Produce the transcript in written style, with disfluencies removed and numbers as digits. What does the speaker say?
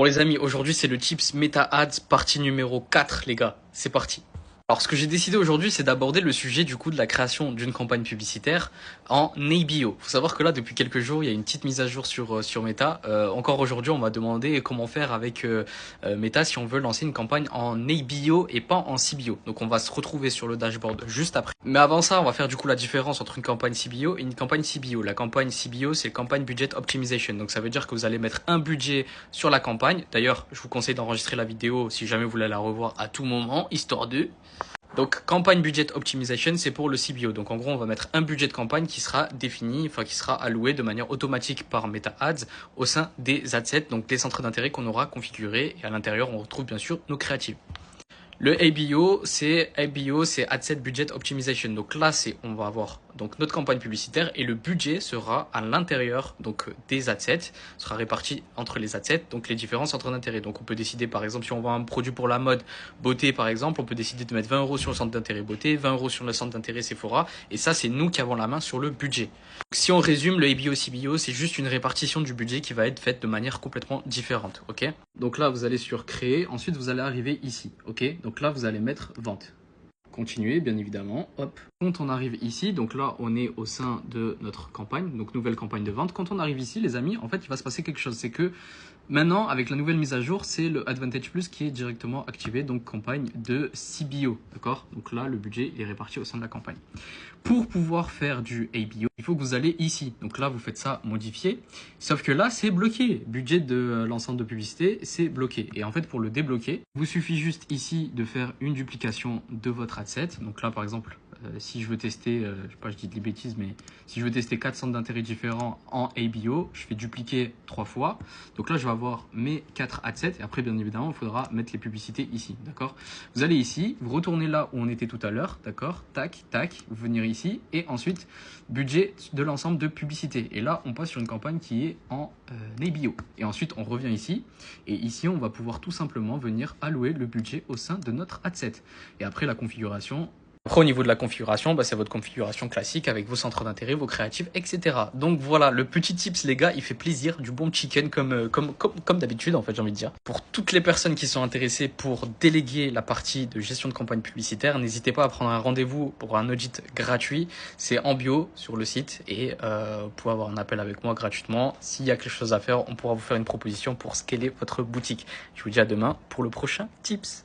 Bon les amis, aujourd'hui c'est le Tips Meta Ads partie numéro 4 les gars, c'est parti. Alors ce que j'ai décidé aujourd'hui c'est d'aborder le sujet du coup de la création d'une campagne publicitaire en ABO. Faut savoir que là depuis quelques jours il y a une petite mise à jour sur Meta. Encore aujourd'hui on m'a demandé comment faire avec Meta si on veut lancer une campagne en ABO et pas en CBO. Donc on va se retrouver sur le dashboard juste après. Mais avant ça on va faire du coup la différence entre une campagne CBO et une campagne CBO. La campagne CBO c'est campagne Budget Optimization. Donc ça veut dire que vous allez mettre un budget sur la campagne. D'ailleurs je vous conseille d'enregistrer la vidéo si jamais vous voulez la revoir à tout moment, histoire de... Donc, campagne budget optimization, c'est pour le CBO. Donc, en gros, on va mettre un budget de campagne qui sera défini, enfin, qui sera alloué de manière automatique par Meta Ads au sein des adsets, donc des centres d'intérêt qu'on aura configurés. Et à l'intérieur, on retrouve bien sûr nos créatives. Le ABO, c'est Adset Budget Optimization. Donc là, on va avoir donc notre campagne publicitaire et le budget sera à l'intérieur donc des adsets, sera réparti entre les adsets, donc les différents centres d'intérêt. Donc on peut décider par exemple si on vend un produit pour la mode beauté par exemple, on peut décider de mettre 20 € sur le centre d'intérêt beauté, 20 € sur le centre d'intérêt Sephora et ça c'est nous qui avons la main sur le budget. Donc, si on résume, le ABO CBO, c'est juste une répartition du budget qui va être faite de manière complètement différente, ok? Donc là, vous allez sur créer, ensuite vous allez arriver ici, ok? Donc là, vous allez mettre vente. Continuer, bien évidemment, hop. Quand on arrive ici, donc là, on est au sein de notre campagne, donc nouvelle campagne de vente. Quand on arrive ici, les amis, en fait, il va se passer quelque chose, c'est que maintenant, avec la nouvelle mise à jour, c'est le Advantage Plus qui est directement activé, donc campagne de CBO, d'accord? Donc là, le budget est réparti au sein de la campagne. Pour pouvoir faire du ABO, il faut que vous allez ici. Donc là, vous faites ça, modifier. Sauf que là, c'est bloqué. Budget de l'ensemble de publicité, c'est bloqué. Et en fait, pour le débloquer, vous suffit juste ici de faire une duplication de votre adset. Donc là, par exemple, si je veux tester, je sais pas, je dis des bêtises, mais si je veux tester 4 centres d'intérêt différents en ABO, je fais dupliquer 3 fois. Donc là, je vais avoir mes 4 adsets. Et après, bien évidemment, il faudra mettre les publicités ici, d'accord? Vous allez ici, vous retournez là où on était tout à l'heure, d'accord? Tac, tac, vous venir ici. Et ensuite, budget de l'ensemble de publicités. Et là, on passe sur une campagne qui est en ABO. Et ensuite, on revient ici. Et ici, on va pouvoir tout simplement venir allouer le budget au sein de notre adset. Et après, la configuration... Après, au niveau de la configuration, c'est votre configuration classique avec vos centres d'intérêt, vos créatifs, etc. Donc voilà, le petit tips, les gars, il fait plaisir, du bon chicken comme d'habitude, en fait, j'ai envie de dire. Pour toutes les personnes qui sont intéressées pour déléguer la partie de gestion de campagne publicitaire, n'hésitez pas à prendre un rendez-vous pour un audit gratuit. C'est en bio sur le site et vous pouvez avoir un appel avec moi gratuitement. S'il y a quelque chose à faire, on pourra vous faire une proposition pour scaler votre boutique. Je vous dis à demain pour le prochain tips.